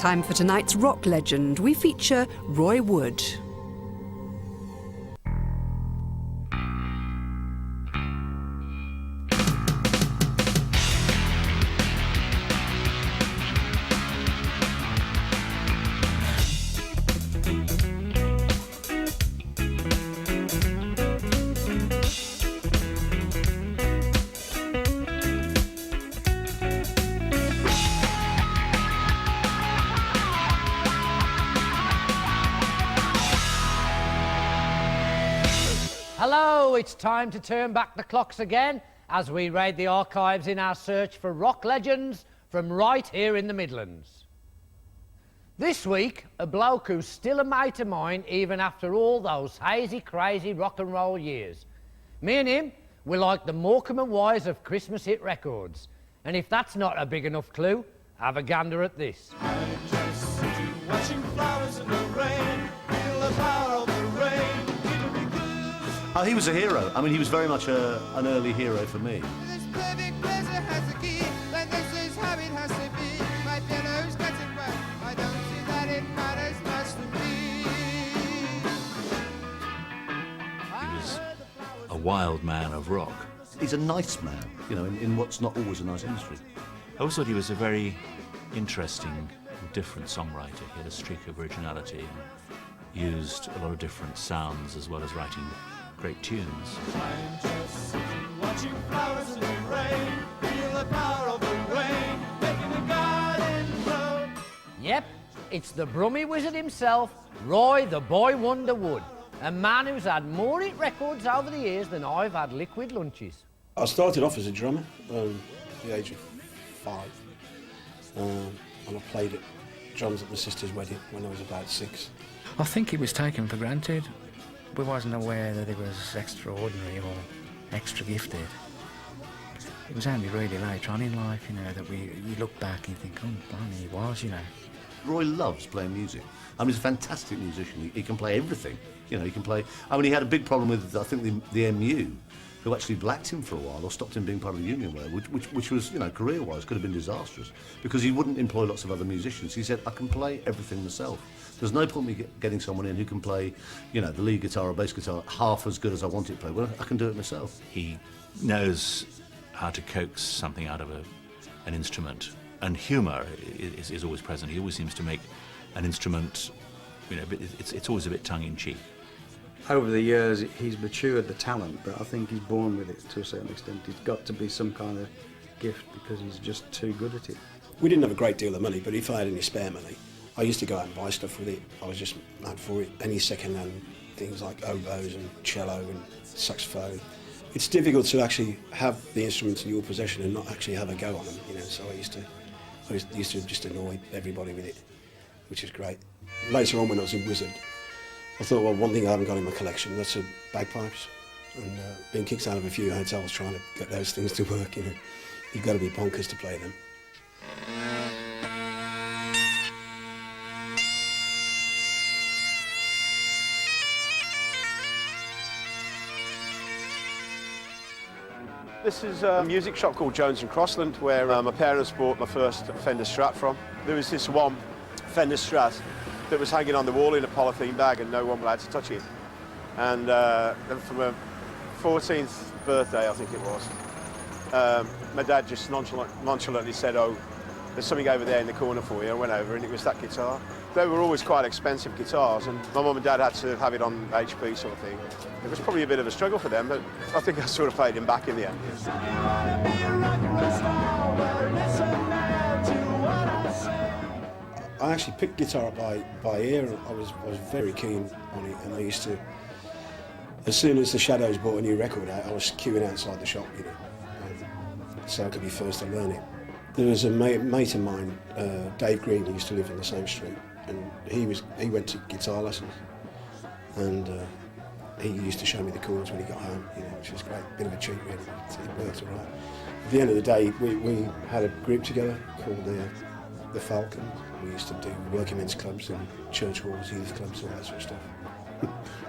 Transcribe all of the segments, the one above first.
Time for tonight's rock legend. We feature Roy Wood. Hello, it's time to turn back the clocks again as we raid the archives in our search for rock legends from right here in the Midlands. This week, a bloke who's still a mate of mine even after all those hazy, crazy rock and roll years. Me and him, we're like the Morecambe and Wise of Christmas hit records. And if that's not a big enough clue, have a gander at this. I'm just sitting watching flowers in the rain, feel the power of the rain. Oh, he was a hero. I mean, he was very much an early hero for me. This perfect pleasure has a key, then this is how it has to be. My piano's getting wet, I don't see that it matters much to me. He was a wild man of rock. He's a nice man, you know, in what's not always a nice industry. I always thought he was a very interesting, different songwriter. He had a streak of originality and used a lot of different sounds as well as writing great tunes. I'm just sitting watching flowers in the rain, feel the power of the rain, making the garden grow. Yep, it's the Brummie Wizard himself, Roy the Boy Wonder Wood, a man who's had more hit records over the years than I've had liquid lunches. I started off as a drummer at the age of 5, and I played drums at my sister's wedding when I was about 6. I think he was taken for granted. We wasn't aware that he was extraordinary or extra gifted. It was only really later on in life, you know, that you look back and you think, oh, blimey, he was, you know. Roy loves playing music. I mean, he's a fantastic musician. He can play everything. You know, he can play... I mean, he had a big problem with, I think, the MU, who actually blacked him for a while or stopped him being part of the union, which was, you know, career-wise, could have been disastrous because he wouldn't employ lots of other musicians. He said, I can play everything myself. There's no point me getting someone in who can play, you know, the lead guitar or bass guitar half as good as I want it to play. Well, I can do it myself. He knows how to coax something out of an instrument, and humour is always present. He always seems to make an instrument, you know, it's always a bit tongue-in-cheek. Over the years, he's matured the talent, but I think he's born with it to a certain extent. He's got to be some kind of gift because he's just too good at it. We didn't have a great deal of money, but if I had any spare money, I used to go out and buy stuff with it. I was just mad for it. Any second-hand things like oboes and cello and saxophone. It's difficult to actually have the instruments in your possession and not actually have a go on them, you know. So I used to just annoy everybody with it, which is great. Later on, when I was in Wizzard, I thought, well, one thing I haven't got in my collection, that's bagpipes. And being kicked out of a few hotels trying to get those things to work, you know, you've got to be bonkers to play them. This is a music shop called Jones & Crossland, where my parents bought my first Fender Strat from. There was this one Fender Strat that was hanging on the wall in a polythene bag and no one was allowed to touch it. And for my 14th birthday, I think it was, my dad just nonchalantly said, oh, there's something over there in the corner for you. I went over and it was that guitar. They were always quite expensive guitars, and my mum and dad had to have it on HP sort of thing. It was probably a bit of a struggle for them, but I think I sort of paid him back in the end. I actually picked guitar up by ear, and I was very keen on it, and I used to, as soon as the Shadows brought a new record out, I was queuing outside the shop, you know, so I could be first to learn it. There was a mate of mine, Dave Green, who used to live in the same street, and he went to guitar lessons, and he used to show me the chords when he got home, you know, which was great. Bit of a cheat, really. It worked all right. At the end of the day, we had a group together called the Falcons. We used to do working men's clubs and church halls, youth clubs, all that sort of stuff.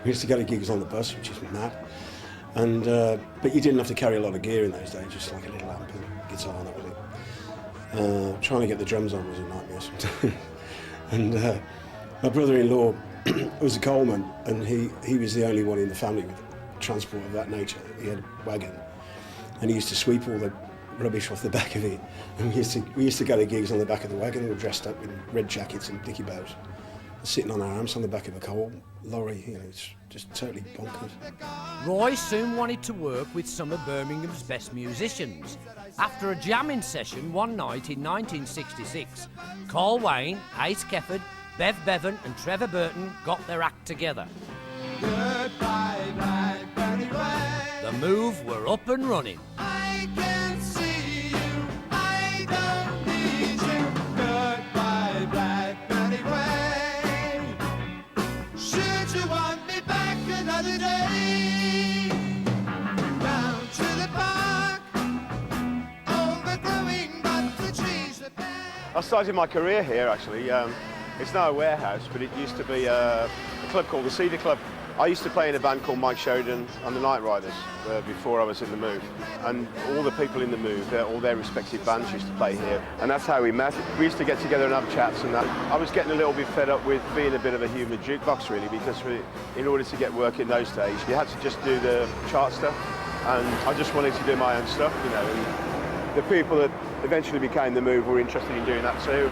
We used to go to gigs on the bus, which is mad. And but you didn't have to carry a lot of gear in those days, just like a little amp and guitar, and that was it. Trying to get the drums on was a nightmare sometimes. And my brother-in-law was a coalman, and he was the only one in the family with transport of that nature. He had a wagon, and he used to sweep all the rubbish off the back of it. And we used to go to gigs on the back of the wagon, all dressed up in red jackets and dicky bows, sitting on our arms on the back of a coal lorry. You know, it's just totally bonkers. Roy soon wanted to work with some of Birmingham's best musicians. After a jamming session one night in 1966, Carl Wayne, Ace Kefford, Bev Bevan and Trevor Burton got their act together. Goodbye, Blackberry Way. The Move were up and running. I can see you, I don't need you. Goodbye, Blackberry Way. Should you want me back another day? Down to the park, overgrowing, but the trees are bare. I started my career here actually. It's now a warehouse, but it used to be a club called the Cedar Club. I used to play in a band called Mike Sheridan and the Night Riders before I was in the Move. And all the people in the Move, all their respective bands used to play here. And that's how we met. We used to get together and have chats and that. I was getting a little bit fed up with being a bit of a human jukebox really, because in order to get work in those days, you had to just do the chart stuff. And I just wanted to do my own stuff, you know. And the people that eventually became the Move were interested in doing that too.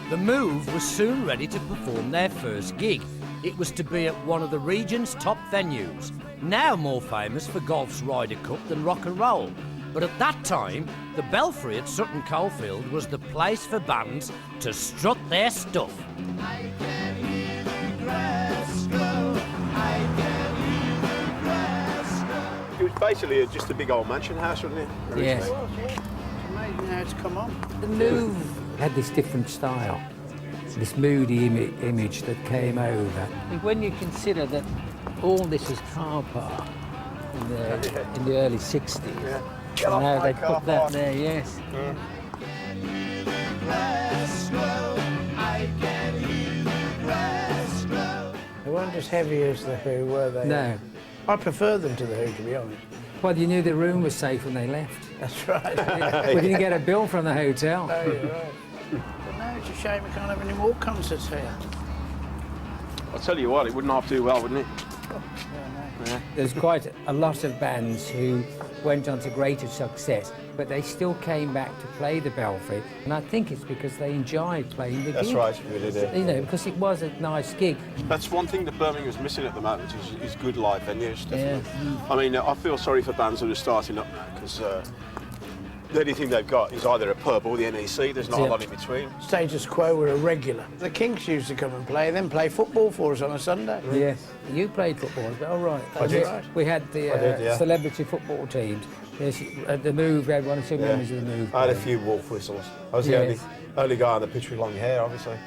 The Move was soon ready to perform their first gig. It was to be at one of the region's top venues, now more famous for golf's Ryder Cup than rock and roll. But at that time, the Belfry at Sutton Coldfield was the place for bands to strut their stuff. I can hear the grass grow. I can hear the grass grow. It was basically just a big old mansion house, wasn't it? Yes. It's amazing how it's come on. The Move had this different style, this moody image that came over. And when you consider that all this was car park in the early 60s, and now they put that there, yes. They weren't as heavy as the Who, were they? No. I prefer them to the Who, to be honest. Well, you knew the room was safe when they left. That's right. We didn't get a bill from the hotel. Oh, you're right. But now it's a shame we can't have any more concerts here. I'll tell you what, it wouldn't half do well, wouldn't it? There's quite a lot of bands who went on to greater success, but they still came back to play the Belfry, and I think it's because they enjoyed playing the gig. That's right, really do. You know, because it was a nice gig. That's one thing that Birmingham's missing at the moment is good live venues, definitely. Yeah. I mean, I feel sorry for bands that are starting up now, because the only thing they've got is either a pub or the NEC. There's not a lot in between. Status Quo were a regular. The Kinks used to come and play, then play football for us on a Sunday. Yes, you played football as well, right? That's right. We had the celebrity football teams. Yes, at the Move, we had one or two members of the Move. I had a few wolf whistles. I was the only guy on the pitch with long hair, obviously.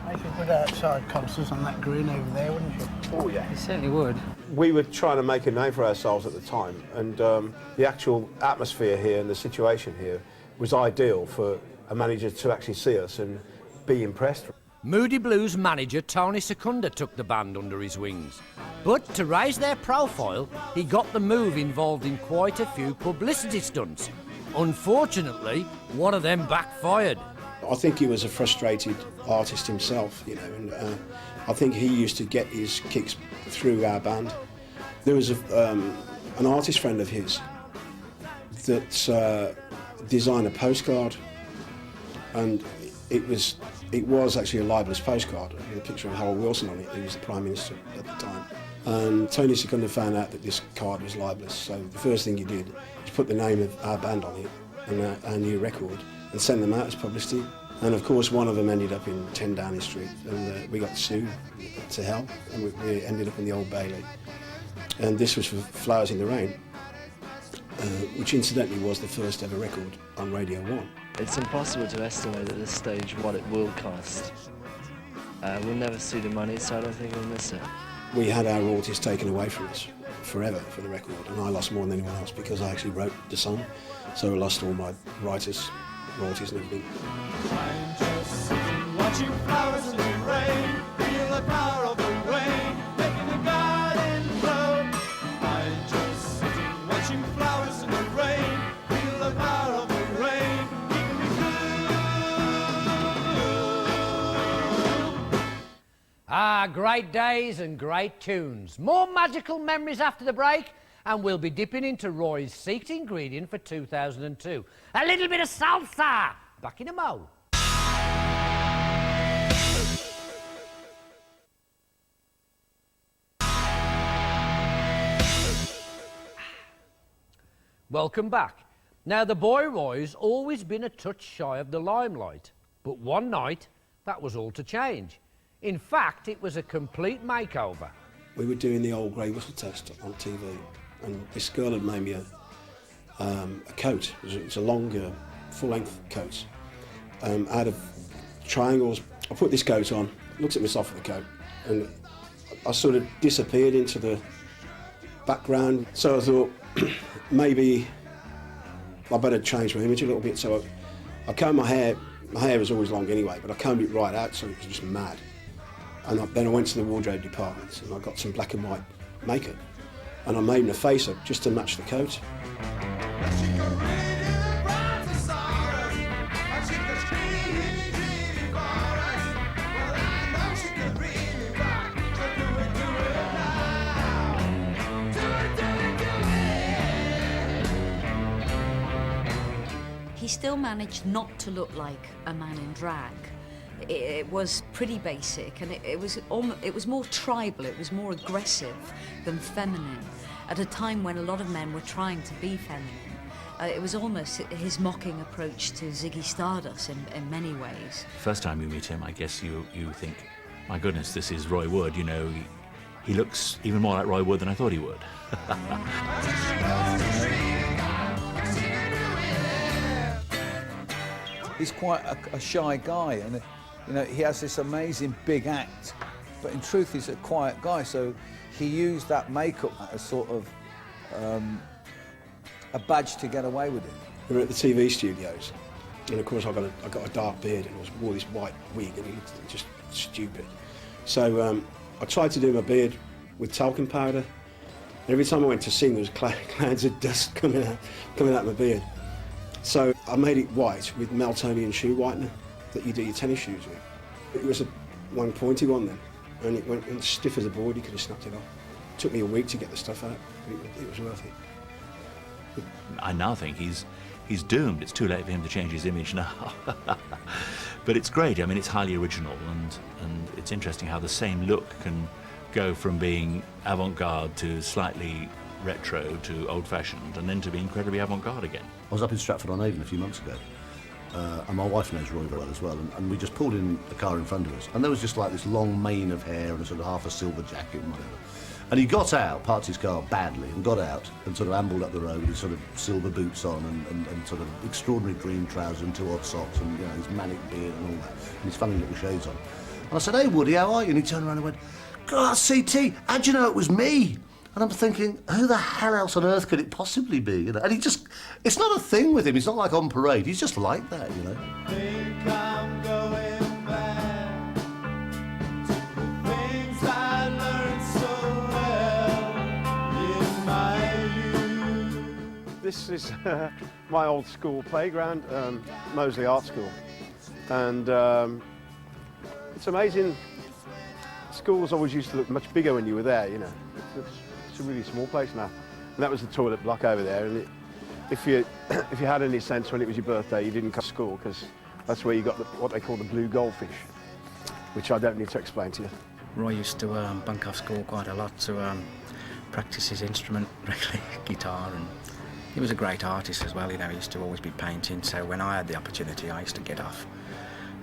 Make a good outside concerts on that green over there, wouldn't you? Oh, yeah. You certainly would. We were trying to make a name for ourselves at the time, and the actual atmosphere here and the situation here was ideal for a manager to actually see us and be impressed. Moody Blues manager Tony Secunda took the band under his wings. But to raise their profile, he got the Move involved in quite a few publicity stunts. Unfortunately, one of them backfired. I think he was a frustrated artist himself, you know, and I think he used to get his kicks through our band. There was an artist friend of his that designed a postcard, and it was actually a libelous postcard with a picture of Harold Wilson on it, who was the Prime Minister at the time. And Tony Secunda found out that this card was libelous, so the first thing he did was put the name of our band on it and our new record and send them out as publicity. And of course one of them ended up in 10 Downing Street, and we got sued to hell, and we ended up in the Old Bailey. And this was for Flowers in the Rain, which incidentally was the first ever record on Radio 1. It's impossible to estimate at this stage what it will cost. We'll never see the money, so I don't think we'll miss it. We had our royalties taken away from us forever for the record, and I lost more than anyone else because I actually wrote the song, so I lost all my writers' royalties and everything. I'm just sitting watching flowers in the rain, feel the power of the rain, making the garden grow. I'm just sitting watching flowers in the rain, feel the power of the rain, keeping me cool. our great days and great tunes. More magical memories after the break, and we'll be dipping into Roy's secret ingredient for 2002. A little bit of salsa. Back in a mo. Welcome back. Now, the boy Roy's always been a touch shy of the limelight, but one night, that was all to change. In fact, it was a complete makeover. We were doing the old grey whistle test on TV, and this girl had made me a coat. It was a longer, full-length coat out of triangles. I put this coat on, looked at myself in the coat, and I sort of disappeared into the background. So I thought, maybe I better change my image a little bit. So I combed my hair. My hair was always long anyway, but I combed it right out so it was just mad. And then I went to the wardrobe department and I got some black and white makeup. And I made an face up just to match the coat. He still managed not to look like a man in drag. It was pretty basic, and it was more tribal, it was more aggressive than feminine, at a time when a lot of men were trying to be feminine. It was almost his mocking approach to Ziggy Stardust in many ways. First time you meet him, I guess you think, my goodness, this is Roy Wood, you know, he looks even more like Roy Wood than I thought he would. He's quite a shy guy, and you know, he has this amazing big act, but in truth he's a quiet guy, so he used that makeup as sort of a badge to get away with it. We were at the TV studios, and of course I got a dark beard and I wore this white wig, and he looked just stupid. So I tried to do my beard with talcum powder, and every time I went to sing there was clouds of dust coming out of my beard. So I made it white with Meltonian shoe whitener that you do your tennis shoes with. It was one pointy one then, and it went as stiff as a board. You could have snapped it off. It took me a week to get the stuff out, but it was worth it. I now think he's doomed. It's too late for him to change his image now. But it's great. I mean, it's highly original, and it's interesting how the same look can go from being avant-garde to slightly retro to old-fashioned, and then to be incredibly avant-garde again. I was up in Stratford-on-Avon a few months ago, and my wife knows Roy very well as well, and we just pulled in a car in front of us, and there was just like this long mane of hair and a sort of half a silver jacket and whatever. And he got out, parked his car badly, and got out and sort of ambled up the road with sort of silver boots on and sort of extraordinary green trousers and 2 odd socks and, you know, his manic beard and all that, and his funny little shades on. And I said, "Hey Woody, how are you?" And he turned around and went, "God, CT, how'd you know it was me?" And I'm thinking, who the hell else on earth could it possibly be? You know? And it's not a thing with him. He's not like on parade. He's just like that, you know. Think I'm going back to the things I learned so well in my youth. This is my old school playground, Moseley Art School. And it's amazing. Schools always used to look much bigger when you were there, you know. It's a really small place now. And that was the toilet block over there. And if you had any sense when it was your birthday, you didn't come to school, because that's where you got what they call the blue goldfish, which I don't need to explain to you. Roy used to bunk off school quite a lot to practice his instrument, regularly, guitar, and he was a great artist as well. You know, he used to always be painting, so when I had the opportunity, I used to get off.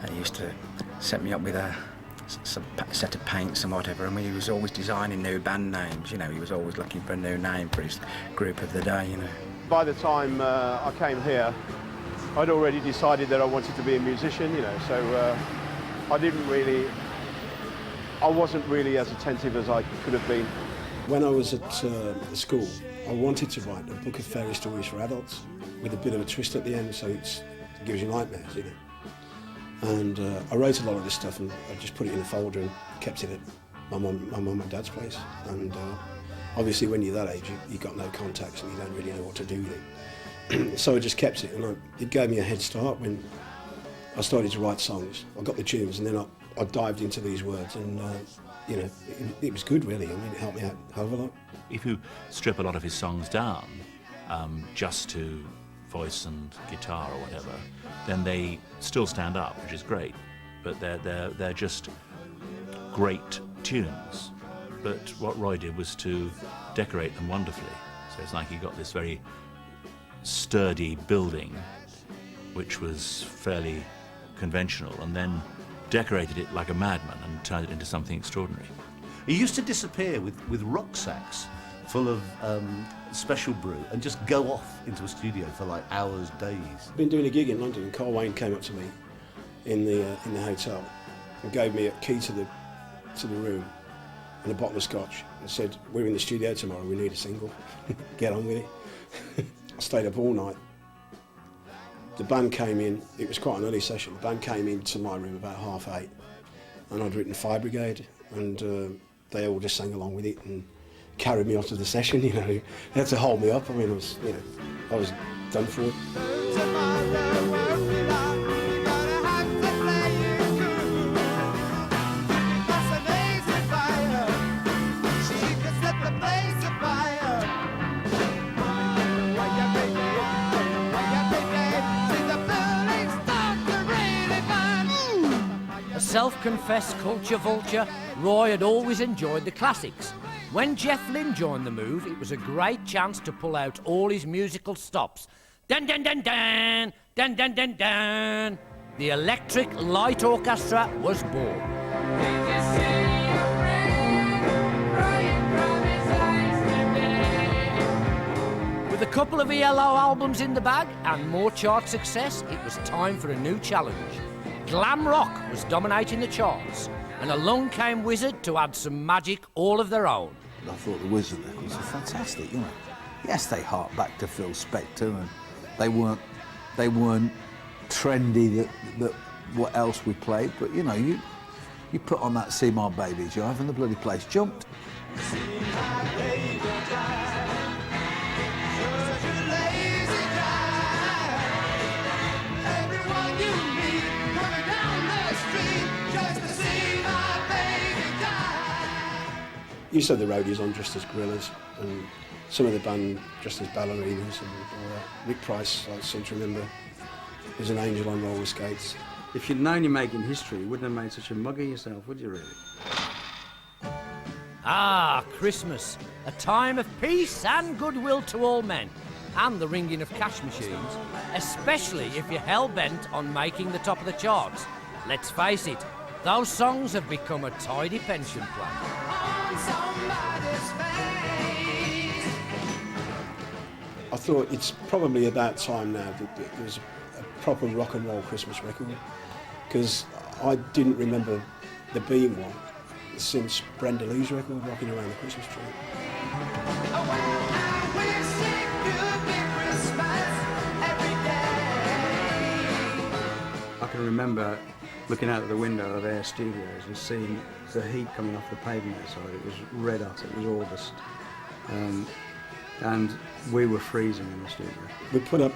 And he used to set me up with some set of paints and whatever, and he was always designing new band names. You know, he was always looking for a new name for his group of the day, you know. By the time I came here, I'd already decided that I wanted to be a musician, you know, so I wasn't really as attentive as I could have been. When I was at school, I wanted to write a book of fairy stories for adults with a bit of a twist at the end, so it gives you nightmares, you know. And I wrote a lot of this stuff, and I just put it in a folder and kept it at my mum and dad's place. And obviously when you're that age, you've got no contacts and you don't really know what to do with it. So I just kept it, and it gave me a head start when I started to write songs. I got the tunes, and then I dived into these words, and you know, it was good, really. I mean, it helped me out a hell of a lot. If you strip a lot of his songs down just to voice and guitar or whatever, then they still stand up, which is great. But they're just great tunes. But what Roy did was to decorate them wonderfully. So it's like he got this very sturdy building, which was fairly conventional, and then decorated it like a madman and turned it into something extraordinary. He used to disappear with rucksacks full of special brew and just go off into a studio for like hours, days. I've been doing a gig in London, and Carl Wayne came up to me in the hotel and gave me a key to the room and a bottle of scotch and said, "We're in the studio tomorrow, we need a single, get on with it." I stayed up all night. The band came in, it was quite an early session, the band came into my room about 8:30, and I'd written Fire Brigade, and they all just sang along with it and carried me onto the session, you know. They had to hold me up. I mean, I was done for it. A self-confessed culture vulture, Roy had always enjoyed the classics. When Jeff Lynne joined the move, it was a great chance to pull out all his musical stops. Dun dun dun dun, dun dun dun dun. The Electric Light Orchestra was born. With a couple of ELO albums in the bag and more chart success, it was time for a new challenge. Glam rock was dominating the charts, and along came Wizzard to add some magic all of their own. I thought the Wizzard records were fantastic, you know. Yes, they hark back to Phil Spector, and they weren't trendy that what else we played, but you know, you put on that See My Baby Jive and the bloody place jumped. You said the roadies on dressed as gorillas, and some of the band dressed as ballerinas and all that. Rick Price, I seem to remember, was an angel on roller skates. If you'd known you're making history, you wouldn't have made such a mug of yourself, would you really? Ah, Christmas, a time of peace and goodwill to all men, and the ringing of cash machines, especially if you're hell-bent on making the top of the charts. Let's face it, those songs have become a tidy pension plan. I thought it's probably about time now that there's a proper rock and roll Christmas record, because I didn't remember there being one since Brenda Lee's record, Rocking Around the Christmas Tree. I can remember looking out of the window of Air Studios and seeing the heat coming off the pavement outside. It was red hot, it was August. And we were freezing in the studio. We put up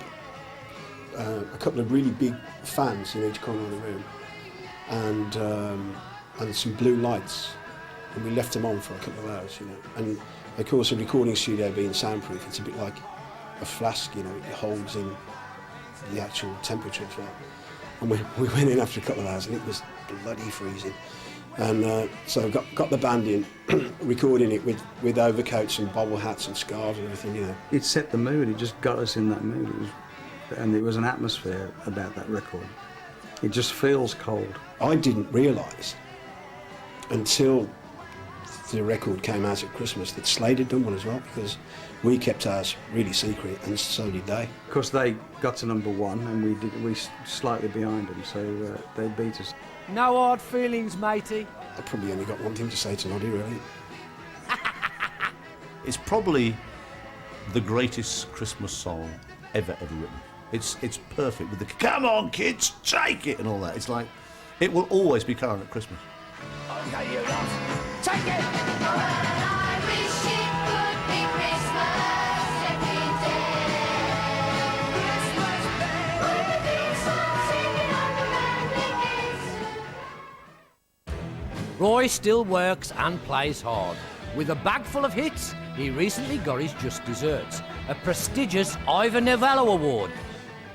a couple of really big fans in each corner of the room, and some blue lights, and we left them on for a couple of hours, you know. And of course, a recording studio being soundproof, it's a bit like a flask, you know. It holds in the actual temperature as well. And we went in after a couple of hours, and it was bloody freezing. And so got the band in, recording it with overcoats and bobble hats and scarves and everything, you know. It set the mood, it just got us in that mood. And it was an atmosphere about that record. It just feels cold. I didn't realise until the record came out at Christmas that Slade had done one as well, because we kept ours really secret, and so did they. Of course, they got to #1, and we slightly behind them, so they beat us. No hard feelings, matey. I probably only got one thing to say to Noddy, really. It's probably the greatest Christmas song ever written. It's perfect with the "come on kids, take it" and all that. It's like, it will always be current at Christmas. Okay, you lot, take it! I wish it could be Christmas every day. Christmas Day, with these songs singing on the manly days. Roy still works and plays hard. With a bag full of hits, he recently got his just desserts, a prestigious Ivor Novello Award.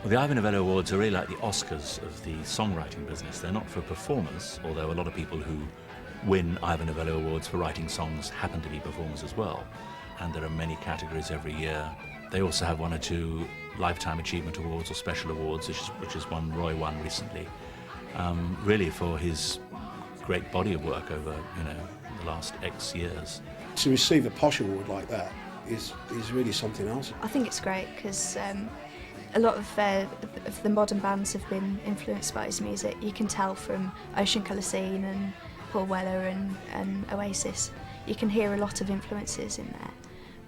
Well, the Ivor Novello Awards are really like the Oscars of the songwriting business. They're not for performers, although a lot of people who win Ivor Novello Awards for writing songs happen to be performers as well. And there are many categories every year. They also have 1 or 2 Lifetime Achievement Awards or Special Awards, which is one Roy won recently, really for his great body of work over, the last X years. To receive a Posh Award like that is really something else. I think it's great because a lot of the modern bands have been influenced by his music. You can tell from Ocean Colour Scene and Paul Weller and Oasis. You can hear a lot of influences in there.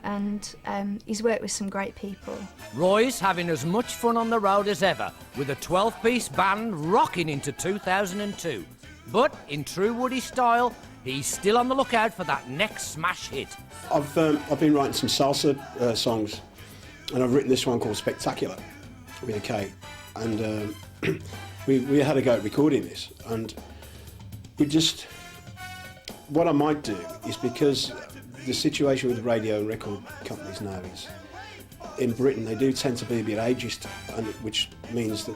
And he's worked with some great people. Roy's having as much fun on the road as ever, with a 12-piece band rocking into 2002. But in true Woody style, he's still on the lookout for that next smash hit. I've been writing some salsa songs, and I've written this one called Spectacular with a K. And we had a go at recording this, and what I might do is, because the situation with radio and record companies now is, in Britain, they do tend to be a bit ageist, which means that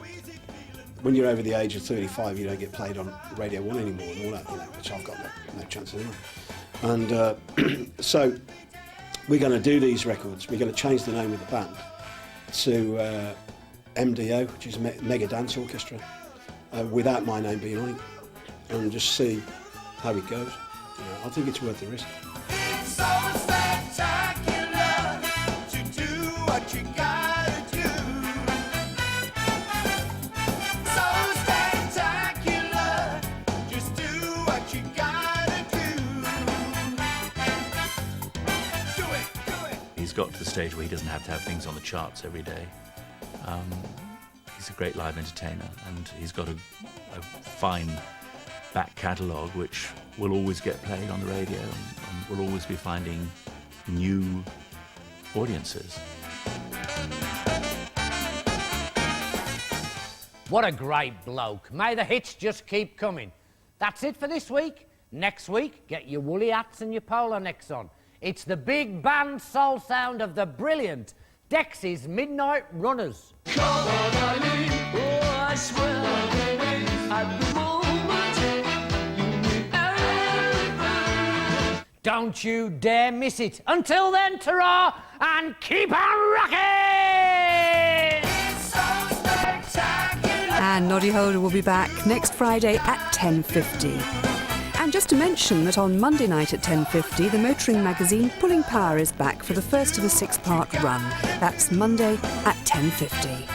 when you're over the age of 35, you don't get played on Radio 1 anymore and all that, which I've got no chance anymore. And so we're going to do these records. We're going to change the name of the band to MDO, which is Mega Dance Orchestra, without my name being on it, and just see how it goes. I think it's worth the risk. It's so spectacular to do what you gotta do. So spectacular, just do what you gotta do. Do it. He's got to the stage where he doesn't have to have things on the charts every day. He's a great live entertainer, and he's got a fine back catalogue which will always get played on the radio and will always be finding new audiences. What a great bloke. May the hits just keep coming. That's it for this week. Next week, get your woolly hats and your polo necks on. It's the big band soul sound of the brilliant Dexys Midnight Runners. Call on Eileen. Oh, I swear at the moment you mean everything. Don't you dare miss it. Until then, ta-ra, and keep on rocking! It's so spectacular. And Noddy Holder will be back next Friday at 10:50. And just to mention that on Monday night at 10:50, the motoring magazine Pulling Power is back for the first of a 6-part run. That's Monday at 10:50.